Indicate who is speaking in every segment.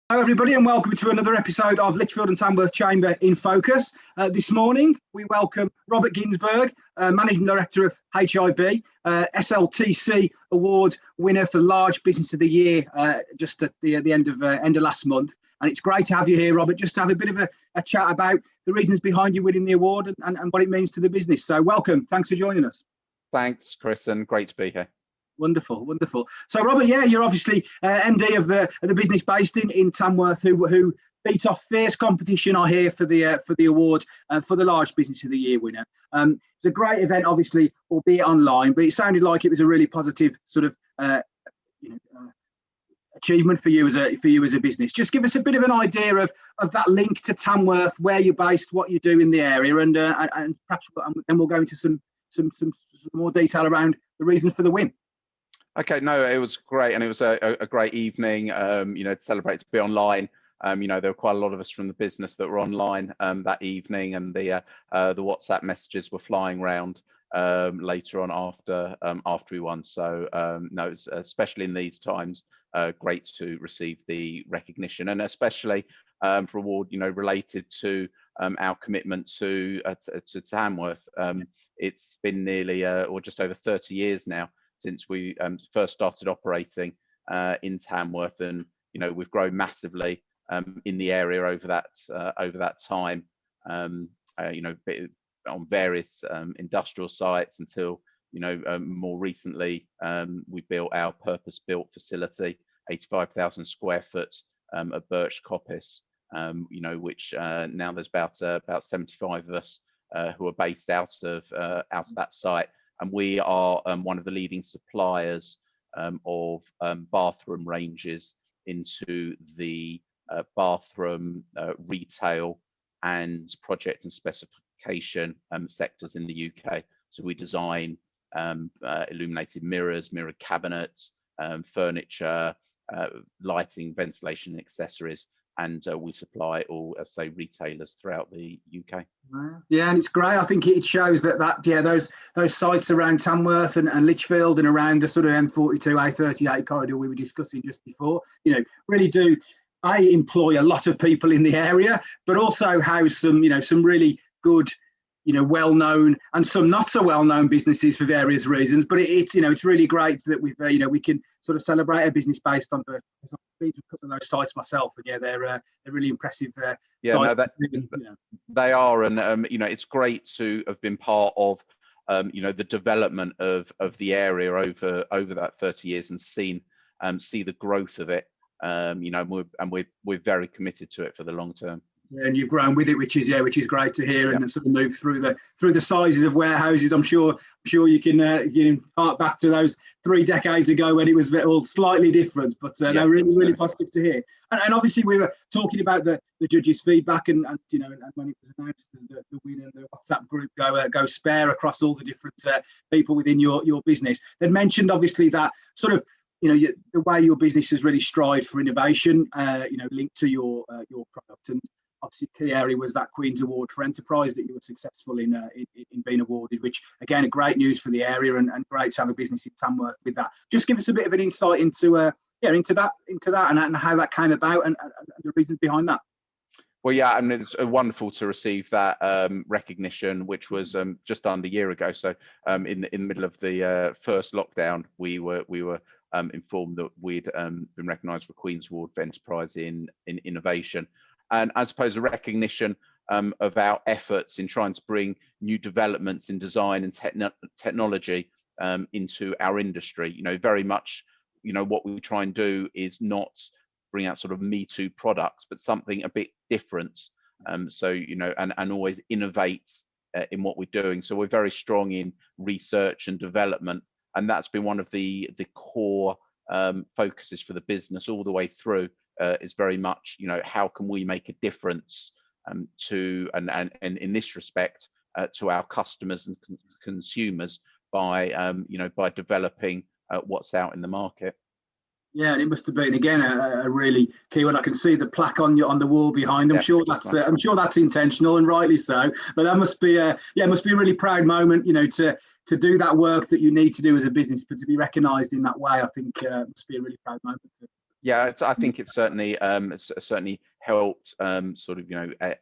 Speaker 1: Hello everybody and welcome to another episode of Lichfield and Tamworth Chamber in Focus. This morning we welcome Robert Ginsberg, Managing Director of HiB, SLTC Award winner for Large Business of the Year just at the end of last month. And it's great to have you here, Robert, just to have a bit of a chat about the reasons behind you winning the award and what it means to the business. So welcome, thanks for joining us.
Speaker 2: Thanks, Chris, and great to be here.
Speaker 1: Wonderful, wonderful. So, Robert, yeah, you're obviously MD of the business based in Tamworth, who beat off fierce competition, I hear, for the award for the Large Business of the Year winner. It's a great event, obviously, albeit online, but it sounded like it was a really positive sort of achievement for you as a business. Just give us a bit of an idea of that link to Tamworth, where you're based, what you do in the area, and perhaps then we'll go into some more detail around the reasons for the win.
Speaker 2: Okay, no, it was great, and it was a great evening. To celebrate to be online. There were quite a lot of us from the business that were online that evening, and the WhatsApp messages were flying around later on after we won. So no, it's especially in these times great to receive the recognition, and especially for award related to our commitment to Tamworth. It's been nearly or just over 30 years now since we first started operating in Tamworth, and we've grown massively in the area over that time. On various industrial sites until more recently we built our purpose-built facility, 85,000 square foot at Birch Coppice, which now there's about 75 of us who are based out of that site. And we are one of the leading suppliers of bathroom ranges into the bathroom, retail and project and specification sectors in the UK. So we design illuminated mirrors, mirror cabinets, furniture, lighting, ventilation and accessories. And we supply all, retailers throughout the UK.
Speaker 1: Yeah, and it's great. I think it shows that those sites around Tamworth and Lichfield and around the sort of M42, A38 corridor we were discussing just before, really do employ a lot of people in the area, but also house some really good, well-known and some not so well-known businesses for various reasons. But it's really great that we can sort of celebrate a business based on the. I've been to a couple of those sites myself, and yeah, they're really impressive. Sites.
Speaker 2: They are, and it's great to have been part of the development of the area over that 30 years and see the growth of it. We're very committed to it for the long term.
Speaker 1: Yeah, and you've grown with it, which is great to hear, and sort of moved through the sizes of warehouses. I'm sure you can hark back to those 3 decades ago when it was all slightly different, but really positive to hear. And obviously we were talking about the judges' feedback, and when it was announced as the winner, the WhatsApp group go spare across all the different people within your business. They mentioned obviously that sort of the way your business has really strived for innovation, linked to your product. And obviously, key area was that Queen's Award for Enterprise that you were successful in being awarded, which again, a great news for the area and great to have a business in Tamworth with that. Just give us a bit of an insight into that and how that came about and the reasons behind that.
Speaker 2: Well, yeah, I mean, it's wonderful to receive that recognition, which was just under a year ago. So in the middle of the first lockdown, we were informed that we'd been recognised for Queen's Award for Enterprise in Innovation. And I suppose a recognition of our efforts in trying to bring new developments in design and technology into our industry. Very much, what we try and do is not bring out sort of Me Too products, but something a bit different. And always innovate in what we're doing. So we're very strong in research and development, and that's been one of the core focuses for the business all the way through. Is very much, how can we make a difference to and in this respect to our customers and consumers by developing what's out in the market.
Speaker 1: Yeah, and it must have been again a really key one. I can see the plaque on the wall behind. I'm sure that's intentional and rightly so. But that must be a really proud moment, to do that work that you need to do as a business, but to be recognised in that way, I think must be a really proud moment
Speaker 2: Yeah, I think it's certainly helped sort of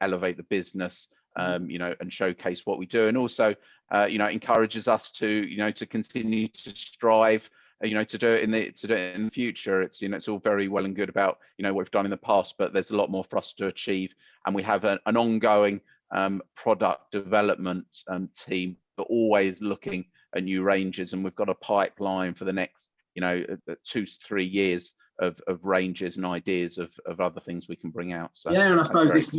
Speaker 2: elevate the business, and showcase what we do, and also encourages us to continue to strive, to do it in the future. It's all very well and good about what we've done in the past, but there's a lot more for us to achieve, and we have an ongoing product development team, but always looking at new ranges, and we've got a pipeline for the next 2 to 3 years of ranges and ideas of other things we can bring out. So
Speaker 1: yeah, and I suppose this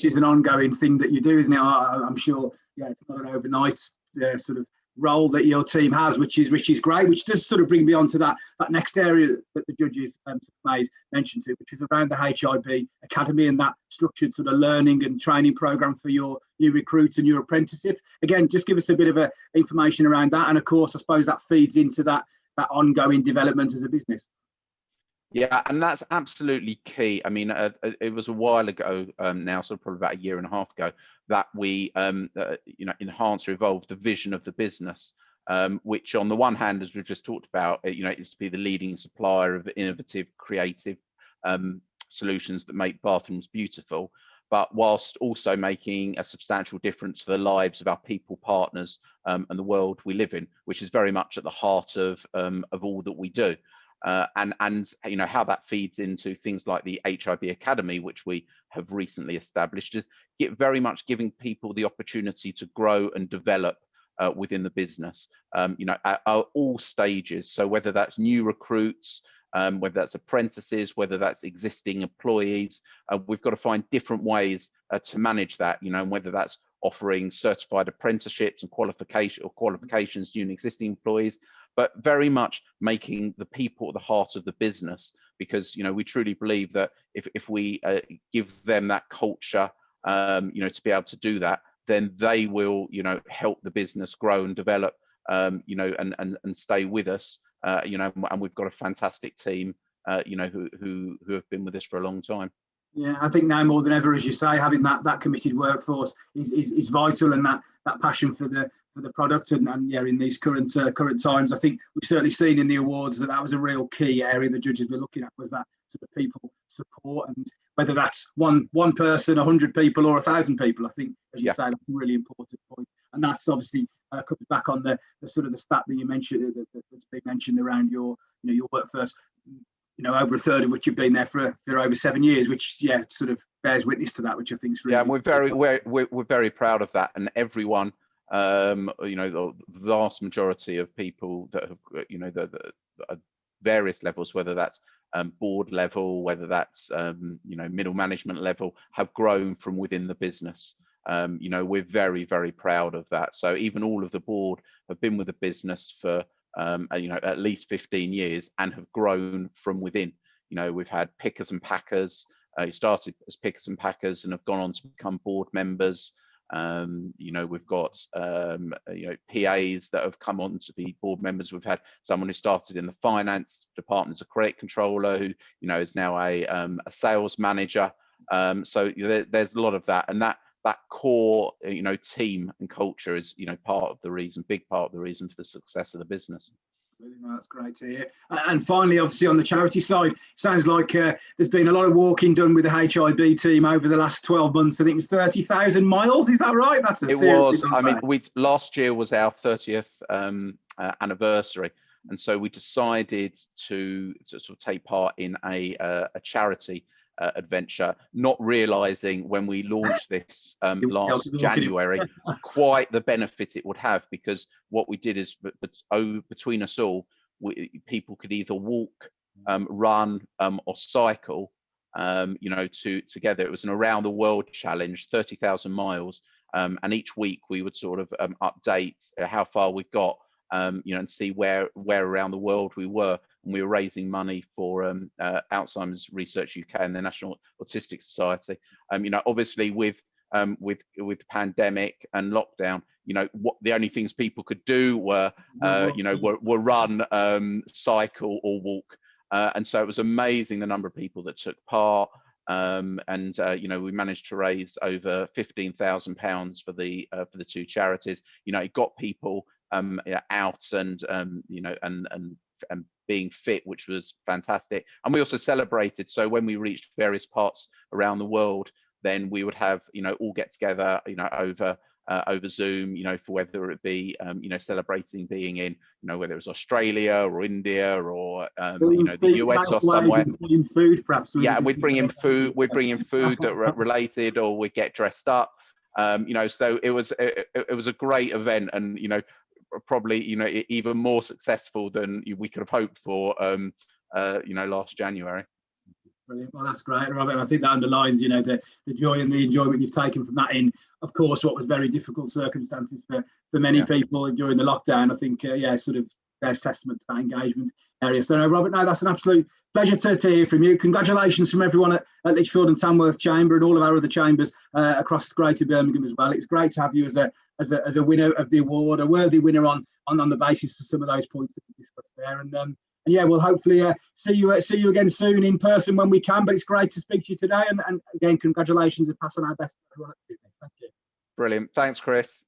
Speaker 1: is an ongoing thing that you do, isn't it? I'm sure. Yeah, it's not an overnight sort of role that your team has, which is great. Which does sort of bring me on to that next area that the judges made mention to, which is around the HiB Academy and that structured sort of learning and training program for your new recruits and your apprenticeship. Again, just give us a bit of information around that, and of course, I suppose that feeds into that ongoing development as a business.
Speaker 2: Yeah, and that's absolutely key. I mean, it was a while ago now, so probably about 1.5 years ago, that we enhanced or evolved the vision of the business, which on the one hand, as we've just talked about, is to be the leading supplier of innovative, creative solutions that make bathrooms beautiful, but whilst also making a substantial difference to the lives of our people, partners, and the world we live in, which is very much at the heart of all that we do. And how that feeds into things like the HiB Academy, which we have recently established, is very much giving people the opportunity to grow and develop within the business, at all stages. So whether that's new recruits, whether that's apprentices, whether that's existing employees, we've got to find different ways to manage that, and whether that's offering certified apprenticeships and qualifications to new and existing employees, but very much making the people at the heart of the business, because we truly believe that if we give them that culture, to be able to do that, then they will help the business grow and develop, and stay with us, and we've got a fantastic team who have been with us for a long time.
Speaker 1: Yeah, I think now more than ever, as you say, having that committed workforce is vital, and that passion for the product, and yeah, in these current times, I think we've certainly seen in the awards that was a real key area the judges were looking at, was that sort of people support, and whether that's one person, 100 people, or 1,000 people, I think, as you say, that's a really important point, and that's obviously comes back on the sort of the stat that you mentioned, that's been mentioned around your workforce. Over a third of which you've been there for over 7 years, which sort of bears witness to that, which I think is really.
Speaker 2: Yeah, we're very proud of that, and everyone, the vast majority of people that have, the various levels, whether that's board level, whether that's middle management level, have grown from within the business. We're very, very proud of that. So even all of the board have been with the business for at least 15 years and have grown from within. We've had pickers and packers who started as pickers and packers and have gone on to become board members. We've got PAs that have come on to be board members. We've had someone who started in the finance department as a credit controller, who is now a sales manager. So there's a lot of that, and that core team and culture is big part of the reason for the success of the business.
Speaker 1: No, that's great to hear. And finally, obviously on the charity side, sounds like there's been a lot of walking done with the HiB team over the last 12 months. I think it was 30,000 miles. Is that right? That's
Speaker 2: it was. I mean, last year was our 30th anniversary, and so we decided to sort of take part in a charity adventure, not realizing when we launched this last January quite the benefit it would have, because what we did is between us all, people could either walk, run, or cycle, together. It was an around the world challenge, 30,000 miles, and each week we would sort of update how far we've got, and see where around the world we were. And we were raising money for Alzheimer's Research UK and the National Autistic Society. Obviously with the pandemic and lockdown, what the only things people could do were run, cycle, or walk. And so it was amazing the number of people that took part. And we managed to raise over £15,000 for the two charities. It got people out and and and being fit, which was fantastic. And we also celebrated. So when we reached various parts around the world, then we would have, all get together, over Zoom, for whether it be, celebrating being in, whether it was Australia or India or, the US or somewhere.
Speaker 1: Food, perhaps.
Speaker 2: Yeah, we'd bring in food. We'd bring in food that related, or we'd get dressed up. So it was a great event, and probably even more successful than we could have hoped for. Last January.
Speaker 1: Brilliant. Well, that's great, Robert. I think that underlines, the joy and the enjoyment you've taken from that in, of course, what was very difficult circumstances for many people during the lockdown. I think, sort of there's testament to that engagement area. So, Robert, that's an absolute pleasure to hear from you. Congratulations from everyone at Lichfield and Tamworth Chamber and all of our other chambers across Greater Birmingham as well. It's great to have you as a winner of the award, a worthy winner on the basis of some of those points that we discussed there. And we'll hopefully see you again soon in person when we can. But it's great to speak to you today. And again, congratulations and pass on our best to everyone at the business. Thank you.
Speaker 2: Brilliant. Thanks, Chris.